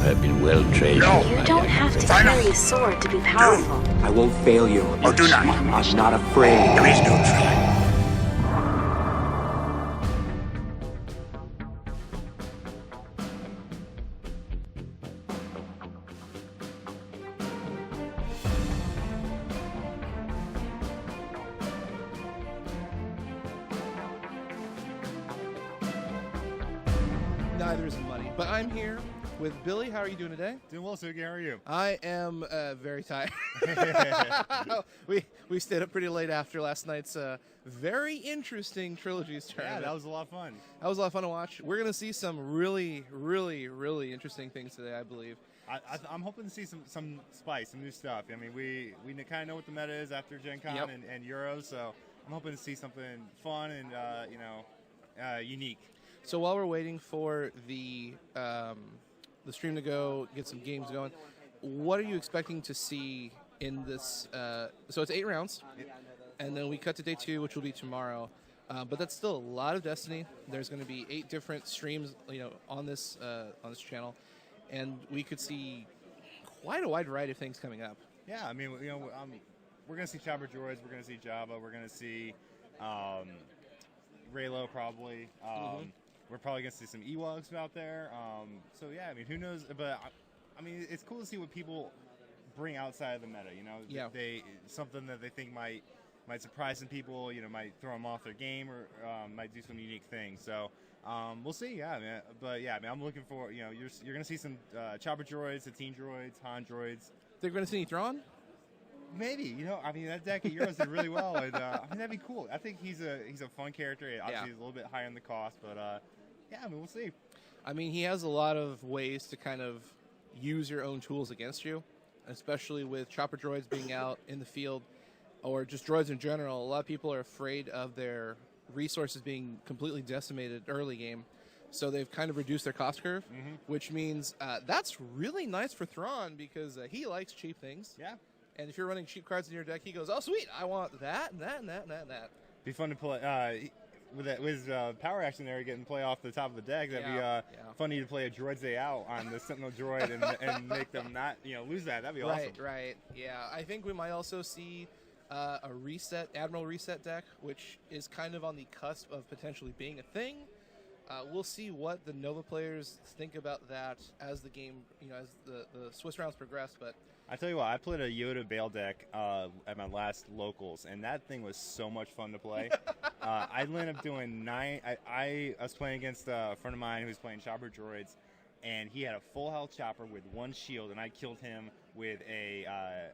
have been well trained. No. You don't have to carry a sword to be powerful. I won't fail you. Or do not. I'm not afraid. There is no try. Neither is money. But I'm here with Billy. How are you doing today? Doing well, Sugi. How are you? I am very tired. we stayed up pretty late after last night's very interesting Trilogies tournament. Yeah, that was a lot of fun. That was a lot of fun to watch. We're going to see some really, really, really interesting things today, I believe. I'm hoping to see some spice, some new stuff. I mean, we kind of know what the meta is after Gen Con Yep. and Euros, so I'm hoping to see something fun and unique. So while we're waiting for the stream to go, get some games going, what are you expecting to see in this? So it's 8 rounds, and then we cut to day 2, which will be tomorrow. But that's still a lot of Destiny. There's going to be 8 different streams, on this channel, and we could see quite a wide variety of things coming up. Yeah, I mean, we're going to see Chopper Droids, we're going to see Jabba, we're going to see Raylo probably. We're probably going to see some Ewoks out there. So, yeah, I mean, who knows? But, I mean, it's cool to see what people bring outside of the meta, Yeah. Something that they think might surprise some people, might throw them off their game or might do some unique things. So, we'll see, yeah, man. But, yeah, I mean, I'm looking for, you're going to see some Chopper Droids, Satine Droids, Han Droids. They're going to see any Thrawn? Maybe, I mean, that deck at Euros did really well, and I mean, that'd be cool. I think he's a fun character. Obviously, he's a little bit higher in the cost, but yeah, I mean, we'll see. I mean, he has a lot of ways to kind of use your own tools against you, especially with Chopper Droids being out in the field, or just droids in general. A lot of people are afraid of their resources being completely decimated early game, so they've kind of reduced their cost curve, which means that's really nice for Thrawn because he likes cheap things. Yeah. And if you're running cheap cards in your deck, he goes, "Oh, sweet! I want that and that and that and that and that." Be fun to play with his power action there, getting play off the top of the deck. That'd be funny to play a Droid's Day Out on the Sentinel droid and make them not lose that. That'd be awesome. Right. Yeah, I think we might also see a Admiral reset deck, which is kind of on the cusp of potentially being a thing. We'll see what the Nova players think about that as the game, as the Swiss rounds progress, but. I tell you what, I played a Yoda Bale deck at my last locals, and that thing was so much fun to play. I ended up doing 9. I was playing against a friend of mine who was playing Chopper Droids, and he had a full health Chopper with 1 shield, and I killed him with a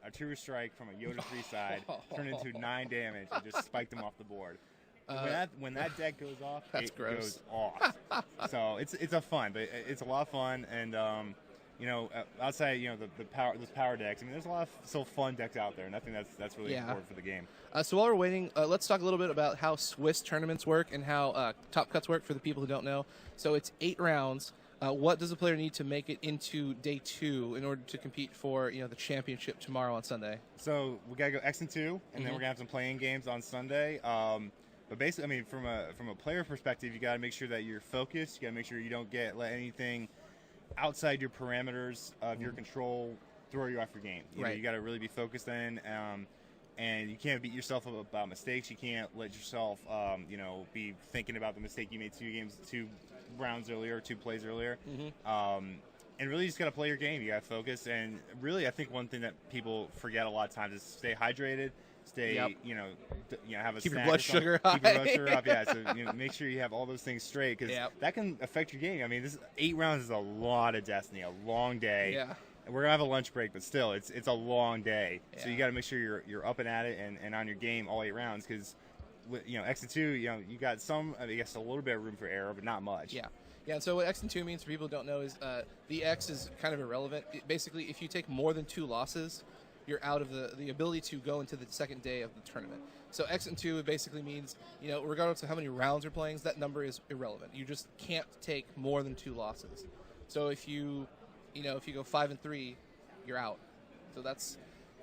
artillery strike from a Yoda 3 side, turned into 9 damage, and just spiked him off the board. When that deck goes off, it goes off. So it's a fun, but it's a lot of fun, and outside, those power decks. I mean, there's a lot of still fun decks out there, and I think that's really important for the game. So while we're waiting, let's talk a little bit about how Swiss tournaments work and how top cuts work for the people who don't know. So it's 8 rounds. What does a player need to make it into day 2 in order to compete for the championship tomorrow on Sunday? So we gotta go X and 2, and then we're gonna have some playing games on Sunday. But basically, I mean, from a player perspective, you gotta make sure that you're focused. You gotta make sure you don't let anything outside your parameters of your control throw you off your game. You got to really be focused in, and you can't beat yourself up about mistakes. You can't let yourself, be thinking about the mistake you made 2 rounds earlier, 2 plays earlier. And really, you just got to play your game. You got to focus. And really, I think one thing that people forget a lot of times is stay hydrated. Stay, have a keep snack your blood sugar high. Keep your blood sugar up, yeah. So make sure you have all those things straight because that can affect your game. I mean, this 8 rounds is a lot of Destiny, a long day. Yeah. We're gonna have a lunch break, but still, it's a long day. Yeah. So you got to make sure you're up and at it and on your game all 8 rounds because, X and 2, you got some, I guess, a little bit of room for error, but not much. Yeah. Yeah, so what X and 2 means for people who don't know is the X is kind of irrelevant. Basically, if you take more than 2 losses, you're out of the ability to go into the second day of the tournament. So X and 2 basically means, regardless of how many rounds you're playing, that number is irrelevant. You just can't take more than 2 losses. So if you go 5 and 3, you're out. So that's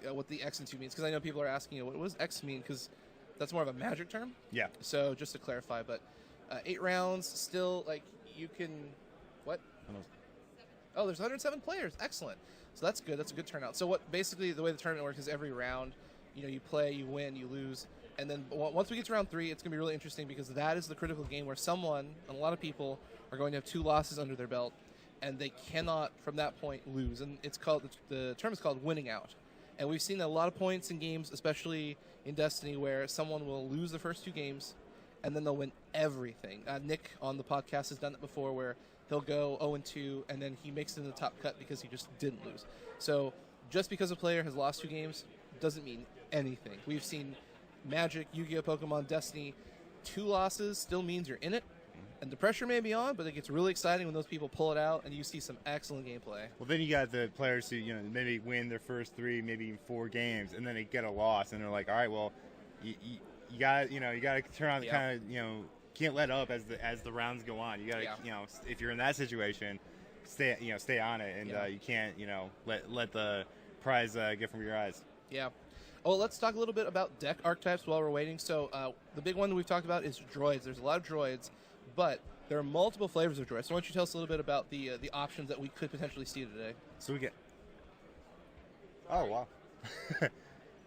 what the X and 2 means. Because I know people are asking, what does X mean? Because that's more of a Magic term. Yeah. So just to clarify, but 8 rounds still, you can, what? Oh, there's 107 players. Excellent. So that's good. That's a good turnout. So basically the way the tournament works is every round, you play, you win, you lose, and then once we get to round 3, it's going to be really interesting because that is the critical game where someone, and a lot of people, are going to have 2 losses under their belt, and they cannot from that point lose. And the term is called winning out. And we've seen a lot of points in games, especially in Destiny, where someone will lose the first 2 games, and then they'll win everything. Nick on the podcast has done it before, where he'll go 0-2, and then he makes it in the top cut because he just didn't lose. So just because a player has lost 2 games doesn't mean anything. We've seen Magic, Yu-Gi-Oh!, Pokemon, Destiny, 2 losses still means you're in it. And the pressure may be on, but it gets really exciting when those people pull it out and you see some excellent gameplay. Well, then you got the players who, maybe win their first 3, maybe even 4 games, and then they get a loss, and they're like, all right, well, you got to turn on the kind of, can't let up as the rounds go on. You got to, if you're in that situation, stay on it, and you can't, let the prize get from your eyes. Yeah. Oh, let's talk a little bit about deck archetypes while we're waiting. So the big one that we've talked about is droids. There's a lot of droids, but there are multiple flavors of droids. So why don't you tell us a little bit about the options that we could potentially see today? So we get... Oh, wow.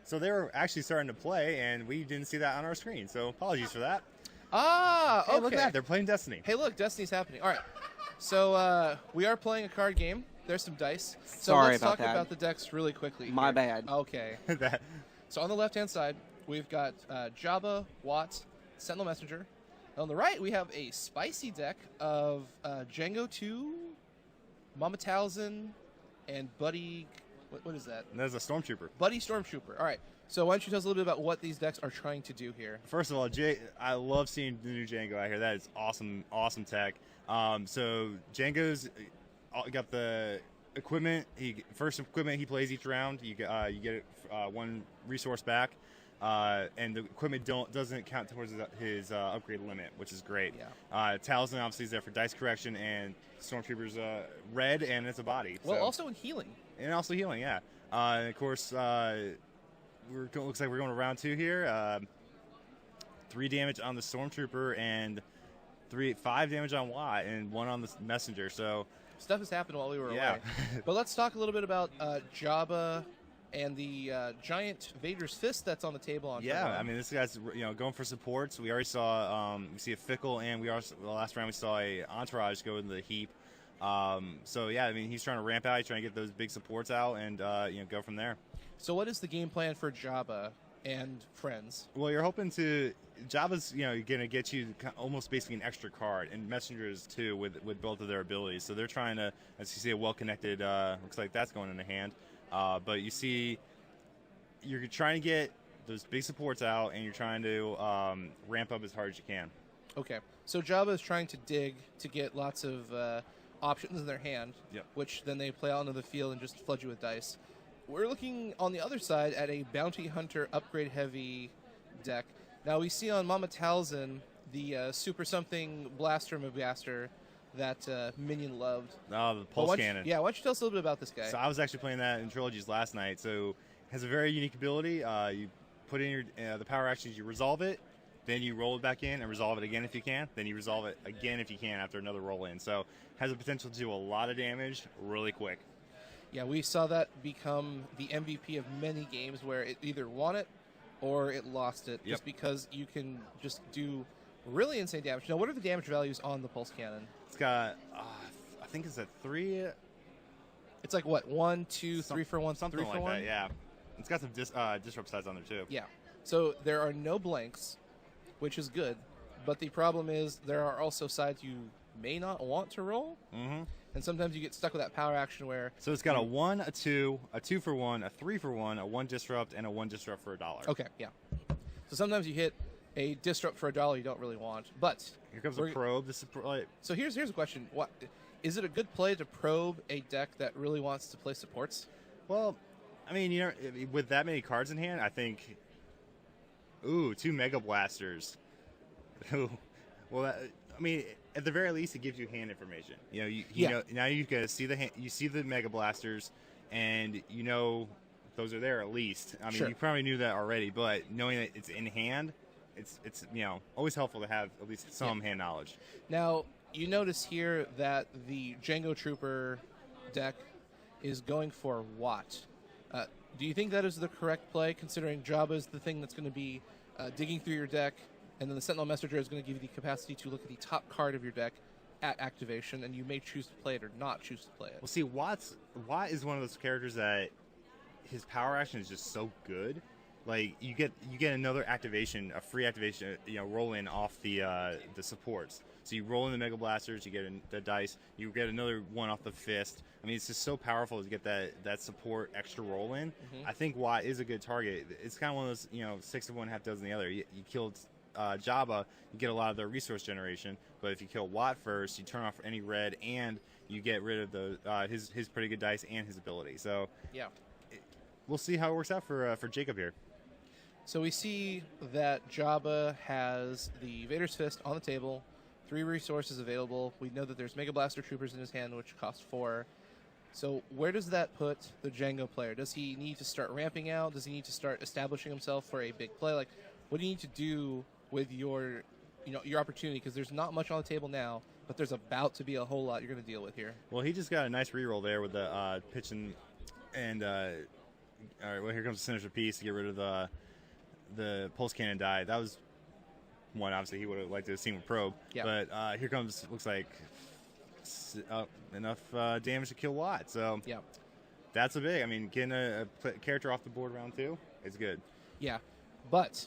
So they were actually starting to play, and we didn't see that on our screen. So apologies for that. Ah, hey, look at that. They're playing Destiny. Hey, look, Destiny's happening. All right. So we are playing a card game. There's some dice. So Sorry let's about talk that. about the decks really quickly. My bad. Okay. So on the left-hand side, we've got Jabba, Watt, Sentinel Messenger. On the right, we have a spicy deck of Jango 2, Mama Talzin, and Buddy... What is that? That's a Stormtrooper. Buddy Stormtrooper. All right. So why don't you tell us a little bit about what these decks are trying to do here? First of all, I love seeing the new Jango out here. That is awesome, awesome tech. So Jango's got the equipment. First equipment he plays each round. You get 1 resource back, and the equipment doesn't count towards his upgrade limit, which is great. Yeah. Talzin obviously is there for dice correction, and Stormtrooper's red, and it's a body. Well, also in healing. And also healing, yeah. And of course, looks like we're going to round 2 here. 3 damage on the Stormtrooper and 5 damage on Watt and 1 on the Messenger. So stuff has happened while we were away. But let's talk a little bit about Jabba and the giant Vader's fist that's on the table. I mean, this guy's going for supports. We already saw we see a Fickle, and the last round we saw a Entourage go in the heap. So yeah, I mean, he's trying to ramp out. He's trying to get those big supports out and go from there. So what is the game plan for Jabba and friends? Well, you're hoping Jabba's going to get you almost basically an extra card, and Messengers too with both of their abilities. So they're trying to, as you see, a well-connected. Looks like that's going in the hand. But you see, you're trying to get those big supports out, and you're trying to ramp up as hard as you can. Okay, so Jabba is trying to dig to get lots of options in their hand, which then they play out into the field and just flood you with dice. We're looking on the other side at a Bounty Hunter upgrade-heavy deck. Now we see on Mama Talzin the Super Something Blaster Blaster that Minion loved. Oh, the Pulse Cannon. Yeah, why don't you tell us a little bit about this guy? So I was actually playing that in Trilogies last night. So it has a very unique ability. You put in your the power actions, you resolve it, then you roll it back in and resolve it again if you can. Then you resolve it again if you can after another roll in. So it has the potential to do a lot of damage really quick. Yeah, we saw that become the MVP of many games where it either won it or it lost it, just because you can just do really insane damage. Now, what are the damage values on the Pulse Cannon? It's got, I think it's a 3. It's like what, 1, 2, 3 for 1, something 3 for like 1? that. Yeah, it's got some disrupt sides on there too. Yeah, so there are no blanks, which is good, but the problem is there are also sides you may not want to roll. Mm-hmm. And sometimes you get stuck with that power action where... So it's got a 1, a 2, a 2 for 1, a 3 for 1, a 1 disrupt, and a 1 disrupt for $1. Okay, yeah. So sometimes you hit a disrupt for $1 you don't really want, but... Here comes a probe. So here's a question. Is it a good play to probe a deck that really wants to play supports? Well, I mean, with that many cards in hand, I think... Ooh, 2 Mega Blasters. Ooh. Well, I mean... At the very least, it gives you hand information. You know now you can see you see the Mega Blasters, and those are there at least. I mean, you probably knew that already, but knowing that it's in hand, it's always helpful to have at least some hand knowledge. Now you notice here that the Jango Trooper deck is going for Watt. Do you think that is the correct play, considering Jabba is the thing that's going to be digging through your deck, and then the Sentinel Messenger is going to give you the capacity to look at the top card of your deck at activation, and you may choose to play it or not choose to play it? Well, see, Watt is one of those characters that his power action is just so good. Like you get another activation, a free activation, roll in off the supports. So you roll in the Mega Blasters, you get the dice, you get another one off the fist. I mean, it's just so powerful to get that support extra roll in. I think Watt is a good target. It's kind of one of those, 6 of one, half dozen the other. You killed Jabba, you get a lot of the resource generation, but if you kill Watt first, you turn off any red, and you get rid of the his pretty good dice and his ability. So yeah, we'll see how it works out for Jacob here. So we see that Jabba has the Vader's Fist on the table, 3 resources available. We know that there's Mega Blaster Troopers in his hand, which cost 4. So where does that put the Jango player? Does he need to start ramping out? Does he need to start establishing himself for a big play? Like, what do you need to do with your opportunity? Because there's not much on the table now, but there's about to be a whole lot you're going to deal with here. Well, he just got a nice reroll there with the pitch and all right, well, here comes the Sinister Piece to get rid of the pulse cannon die. That was one obviously he would have liked to have seen with probe. Yeah. But here comes, looks like enough damage to kill Watt. So yeah, that's a big. I mean, getting a character off the board round 2 is good. Yeah, but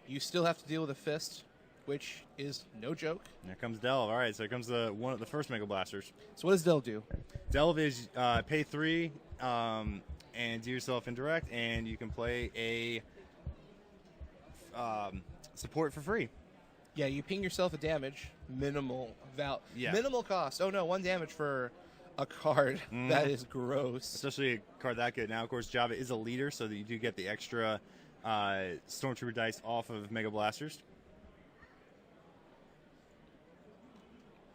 you still have to deal with a fist, which is no joke. And here comes Delve. All right, so here comes the first Mega Blasters. So what does Delve do? Delve is pay 3 and do yourself indirect, and you can play a support for free. Yeah, you ping yourself a damage, minimal cost. Oh no, 1 damage for a card. That is gross. Especially a card that good. Now, of course, Jabba is a leader, so that you do get the extra Stormtrooper dice off of Mega Blasters.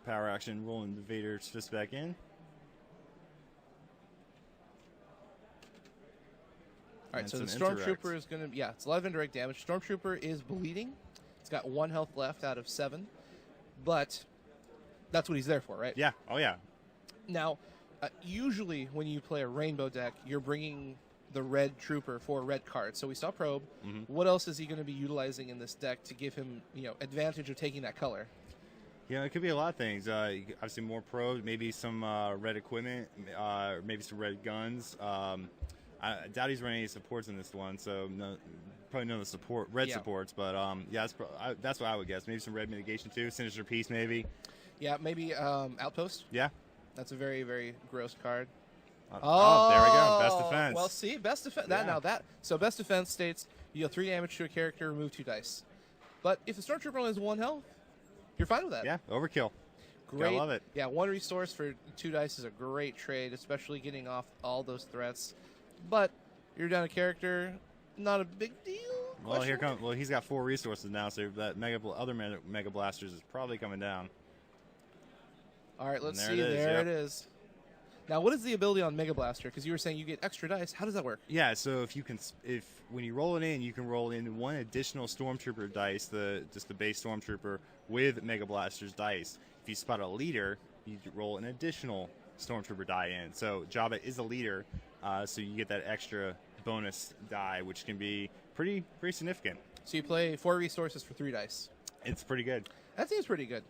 Power action, rolling the Vader's Fist back in. All right, so the Stormtrooper is going to... Yeah, it's a lot of indirect damage. Stormtrooper is bleeding. It's got 1 health left out of 7. But that's what he's there for, right? Yeah. Oh, yeah. Now, usually when you play a rainbow deck, you're bringing the red trooper for red cards. So we saw probe. What else is he going to be utilizing in this deck to give him, advantage of taking that color? Yeah, it could be a lot of things. Obviously more probes, maybe some red equipment, maybe some red guns. I doubt he's running any supports in this one, so probably none of the red supports. But yeah, that's what I would guess. Maybe some red mitigation too. Sinister Piece, maybe. Yeah, maybe Outpost. Yeah, that's a very, very gross card. Oh, there we go. Best defense. Well, see, best defense. Yeah. So best defense states you deal 3 damage to a character, remove 2 dice. But if the Stormtrooper only has 1 health, you're fine with that. Yeah, overkill. Great. I love it. Yeah, 1 resource for 2 dice is a great trade, especially getting off all those threats. But you're down a character, not a big deal. Well, here comes. Well, he's got 4 resources now, so that other Mega Blasters is probably coming down. All right, let's see. There it is. Now, what is the ability on Mega Blaster? Because you were saying you get extra dice. How does that work? Yeah, so if when you roll it in, you can roll in 1 additional Stormtrooper dice, just the base Stormtrooper with Mega Blaster's dice. If you spot a leader, you roll an additional Stormtrooper die in. So Jabba is a leader, so you get that extra bonus die, which can be pretty significant. So you play 4 resources for 3 dice. It's pretty good. That seems pretty good.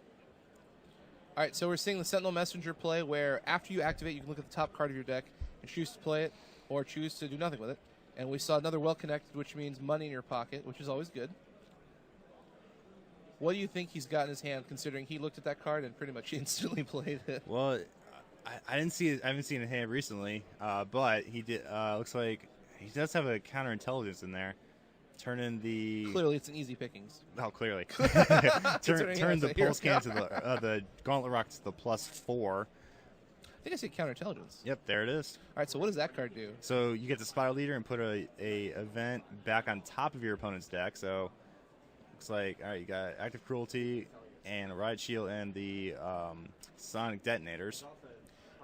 All right, so we're seeing the Sentinel Messenger play where after you activate, you can look at the top card of your deck and choose to play it or choose to do nothing with it. And we saw another well-connected, which means money in your pocket, which is always good. What do you think he's got in his hand, considering he looked at that card and pretty much instantly played it? Well, I didn't see it. I haven't seen it in hand recently, but he did. Looks like he does have a counterintelligence in there. Turn in the... Clearly, it's an easy pickings. Oh, clearly. turn the pulse can to the Gauntlet Rock to the +4. I think I said counterintelligence. Yep, there it is. All right, so what does that card do? So you get the Spy Leader and put a event back on top of your opponent's deck. So looks like, all right, you got Active Cruelty and a Riot Shield and the Sonic Detonators.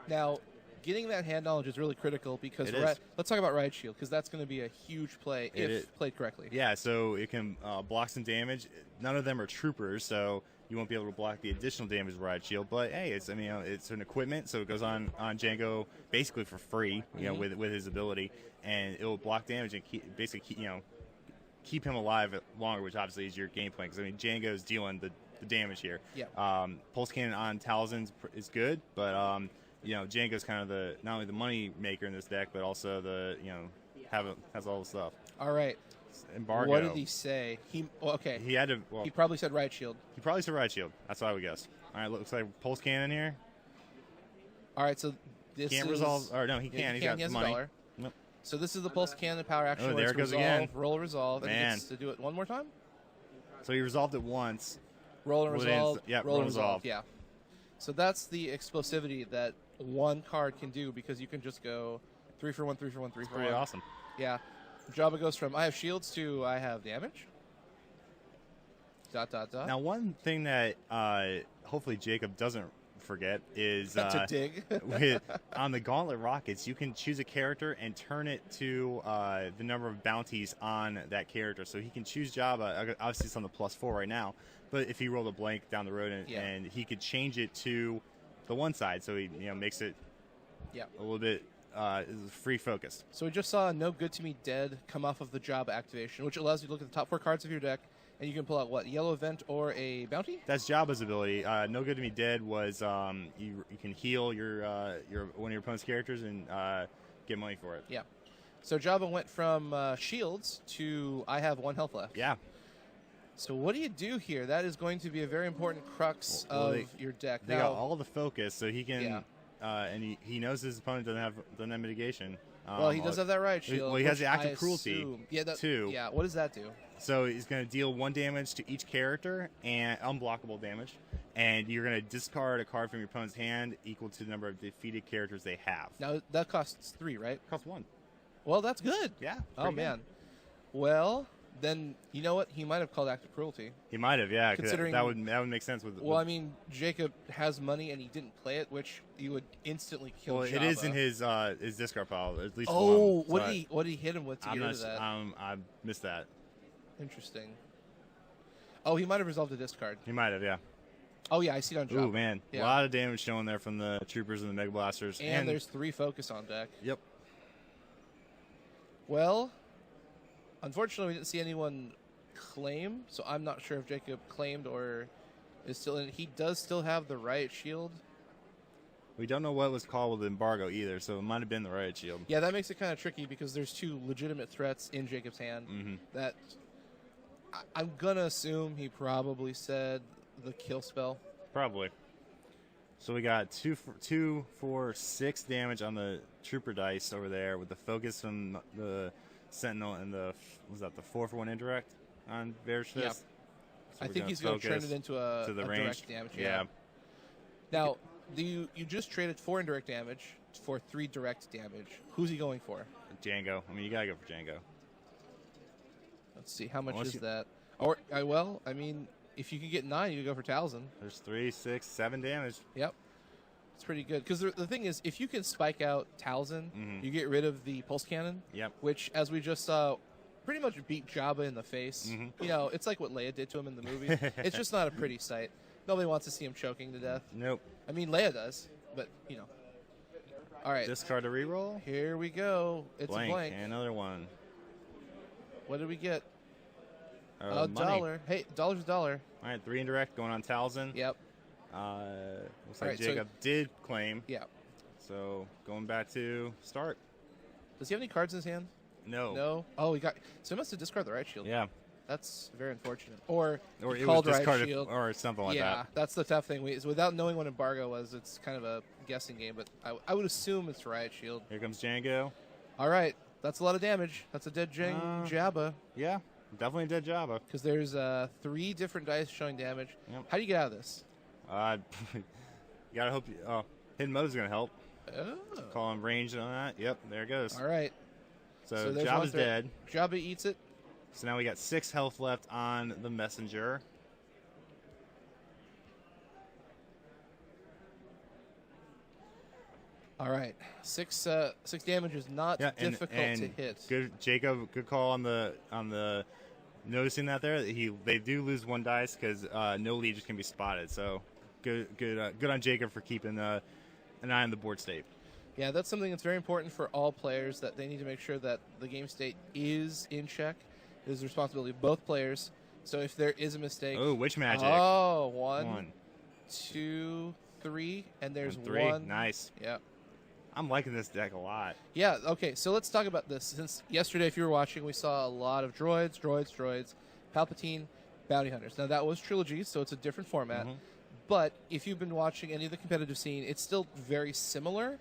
Now, getting that hand knowledge is really critical because let's talk about Riot Shield, because that's going to be a huge play if played correctly. Yeah, so it can block some damage. None of them are troopers, so you won't be able to block the additional damage with Riot Shield. But hey, it's it's an equipment, so it goes on Jango basically for free, with his ability, and it will block damage and keep him alive longer, which obviously is your game plan. Because Jango's dealing the damage here. Yeah. Pulse Cannon on Talzin is good, but Jango's kind of not only the money maker in this deck, but also has all the stuff. All right. Embargo. What did he say? He had to. Well, he probably said Riot Shield. He probably said Riot Shield. That's what I would guess. All right, looks like Pulse Cannon here. All right, so this can't is resolve. Or no, he can. He's got he has money. $1. Nope. So this is the Pulse Cannon power action. Oh, where there it's it goes resolve, again. Roll, resolve, and he Man. gets to do it one more time. So he resolved it once. Roll and resolve. Roll and resolve. Yeah. So that's the explosivity that one card can do, because you can just go 3 for 1, 3 for 1, 3 for 1. Pretty awesome. Yeah. Jabba goes from I have shields to I have damage. ... Now, one thing that hopefully Jacob doesn't forget is to dig. on the Gauntlet Rockets, you can choose a character and turn it to the number of bounties on that character. So he can choose Jabba. Obviously, it's on the +4 right now. But if he rolled a blank down the road, and he could change it to the one side, so he makes it a little bit free focused. So we just saw No Good to Me Dead come off of the Jabba activation, which allows you to look at the top 4 cards of your deck, and you can pull out what, yellow event or a bounty? That's Jabba's ability. No Good to Me Dead was you can heal your one of your opponent's characters and get money for it. Yeah. So Jabba went from shields to I have 1 health left. Yeah. So what do you do here? That is going to be a very important crux of your deck. They got all the focus, so he can, and he knows his opponent doesn't have mitigation. Well, he does have that Riot Shield. Well, he has the Act of Cruelty, too. Yeah, what does that do? So he's going to deal 1 damage to each character, and unblockable damage, and you're going to discard a card from your opponent's hand equal to the number of defeated characters they have. Now, that costs 3, right? Costs 1. Well, that's good. Yeah. Oh, man. Well, then, you know what? He might have called Act of Cruelty. He might have, yeah. Considering that would make sense. Well, I mean, Jacob has money and he didn't play it, which you would instantly kill. Well, Jabba. it is in his discard pile, at least. Oh, one, what did he hit him with to get rid of that? I missed that. Interesting. Oh, he might have resolved a discard. He might have, yeah. Oh yeah, I see it on Jabba. Ooh, man, a lot of damage showing there from the troopers and the Mega Blasters. And there's 3 focus on deck. Yep. Well, unfortunately, we didn't see anyone claim, so I'm not sure if Jacob claimed or is still in. He does still have the Riot Shield. We don't know what was called with embargo either, so it might have been the Riot Shield. Yeah, that makes it kind of tricky because there's 2 legitimate threats in Jacob's hand. That I'm gonna assume he probably said the kill spell. Probably. So we got 2 for 6 damage on the trooper dice over there with the focus from the Sentinel and the 4 for 1 indirect on Bear's Fist. Yeah. So I think he's going to turn it into a direct damage. Yeah. Now, you just traded 4 indirect damage for 3 direct damage. Who's he going for? Jango. I mean, you got to go for Jango. Let's see. How much is that? Or, well, I mean, if you can get 9, you can go for Talzin. There's 3, 6, 7 damage. Yep. It's pretty good. Because the thing is, if you can spike out Talzin, you get rid of the Pulse Cannon. Yep. Which, as we just saw, pretty much beat Jabba in the face. You know, it's like what Leia did to him in the movie. It's just not a pretty sight. Nobody wants to see him choking to death. Nope. I mean, Leia does, but, you know. All right. Discard a reroll. Here we go. It's a blank. And another one. What did we get? Money. $1. Hey, $1's $1. All right, 3 indirect going on Talzin. Yep. Looks like Jacob did claim. Yeah. So going back to start. Does he have any cards in his hand? No. No. Oh, he must have discarded the Riot Shield. Yeah. That's very unfortunate. Or it called was Riot discarded Shield. or something like that. Yeah, that's the tough thing. Without knowing what embargo was, it's kind of a guessing game. But I would assume it's Riot Shield. Here comes Jango. All right. That's a lot of damage. That's a dead Jabba. Yeah. Definitely a dead Jabba. Because there's 3 different dice showing damage. Yep. How do you get out of this? You gotta hope. Hidden Mode's gonna help. Oh. Call him ranged on that. Yep, there it goes. All right. So Jabba's dead. Jabba eats it. So now we got 6 health left on the messenger. All right, 6 damage is not difficult to hit. Good, Jacob. Good call on the noticing that they do lose 1 dice because no legions can be spotted. So good on Jacob for keeping an eye on the board state. Yeah, that's something that's very important for all players, that they need to make sure that the game state is in check. It is the responsibility of both players. So if there is a mistake... Oh, witch magic. Oh, 1, 2, 3, and there's 3. 1. Nice. Yeah. I'm liking this deck a lot. Yeah, okay, so let's talk about this. Since yesterday, if you were watching, we saw a lot of droids, Palpatine, bounty hunters. Now, that was trilogy, so it's a different format. But if you've been watching any of the competitive scene, it's still very similar.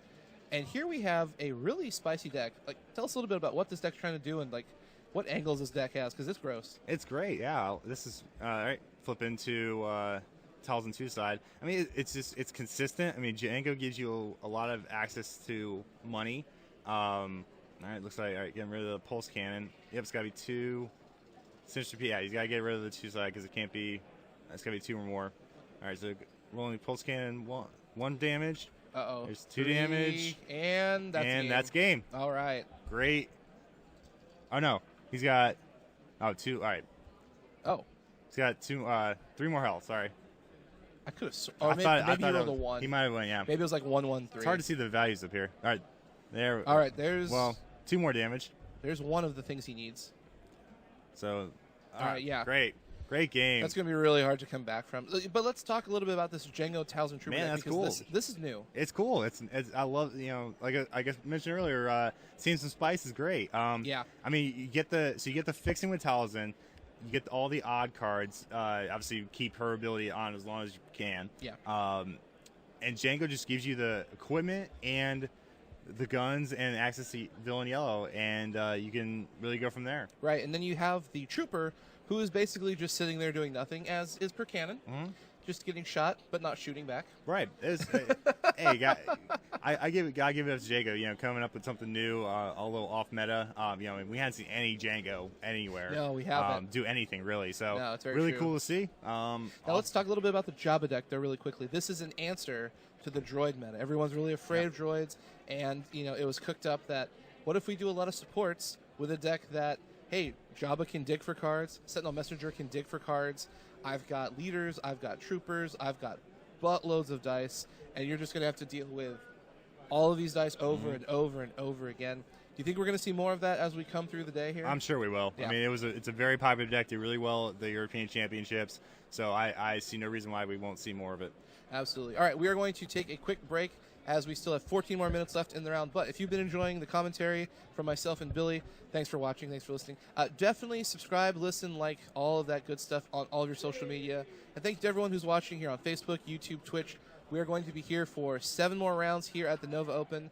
And here we have a really spicy deck. Like, tell us a little bit about what this deck's trying to do and, like, what angles this deck has, because it's gross. It's great, yeah. This is, all right, flip into Talzin 2 side. I mean, it's consistent. I mean, Jango gives you a lot of access to money. All right, looks like, all right, getting rid of the pulse cannon. Yep, it's got to be 2. Yeah, he's got to get rid of the 2 side because it can't be, it's got to be 2 or more. All right, so rolling pulse cannon, 1 damage. Uh-oh. There's 2 damage. And that's game. All right. Great. Oh, no. He's got 2. All right. Oh. He's got 3 more health. Sorry. I could have. Oh, maybe he rolled a 1. He might have went, yeah. Maybe it was like 1, 1, 3. It's hard to see the values up here. All right. There. All right. There's. Well, 2 more damage. There's one of the things he needs. So. All right. Yeah. Great game. That's going to be really hard to come back from. But let's talk a little bit about this Jango Talzin Trooper. Man, that's cool. This is new. It's cool. It's I love, like I guess mentioned earlier, seeing some spice is great. Yeah. I mean, you get the fixing with Talzin, you get all the odd cards. Obviously, you keep her ability on as long as you can. Yeah. And Jango just gives you the equipment and the guns and access to Villain Yellow, and you can really go from there. Right, and then you have the Trooper, who is basically just sitting there doing nothing, as is per canon. Just getting shot, but not shooting back. Right. Hey, I give it up to Jango. Coming up with something new, a little off meta. We haven't seen any Jango anywhere. No, we haven't. Do anything really. So no, it's very really true. Cool to see. Now let's talk a little bit about the Jabba deck there really quickly. This is an answer to the droid meta. Everyone's really afraid of droids, and it was cooked up that what if we do a lot of supports with a deck that, hey, Jabba can dig for cards, Sentinel Messenger can dig for cards, I've got leaders, I've got troopers, I've got buttloads of dice, and you're just going to have to deal with all of these dice over and over and over again. Do you think we're going to see more of that as we come through the day here? I'm sure we will. Yeah. I mean, it's a very popular deck. Did really well at the European Championships, so I see no reason why we won't see more of it. Absolutely. All right, we are going to take a quick break as we still have 14 more minutes left in the round. But if you've been enjoying the commentary from myself and Billy, thanks for watching, thanks for listening. Definitely subscribe, listen, like, all of that good stuff on all of your social media. And thank you to everyone who's watching here on Facebook, YouTube, Twitch. We are going to be here for 7 more rounds here at the Nova Open.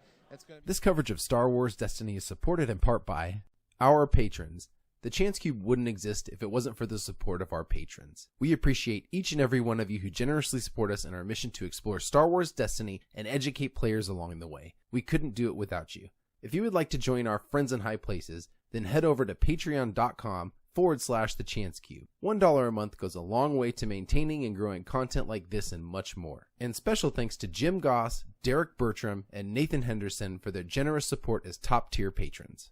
This coverage of Star Wars Destiny is supported in part by our patrons. The Chance Cube wouldn't exist if it wasn't for the support of our patrons. We appreciate each and every one of you who generously support us in our mission to explore Star Wars Destiny and educate players along the way. We couldn't do it without you. If you would like to join our friends in high places, then head over to patreon.com/The Chance Cube. $1 a month goes a long way to maintaining and growing content like this and much more. And special thanks to Jim Goss, Derek Bertram, and Nathan Henderson for their generous support as top-tier patrons.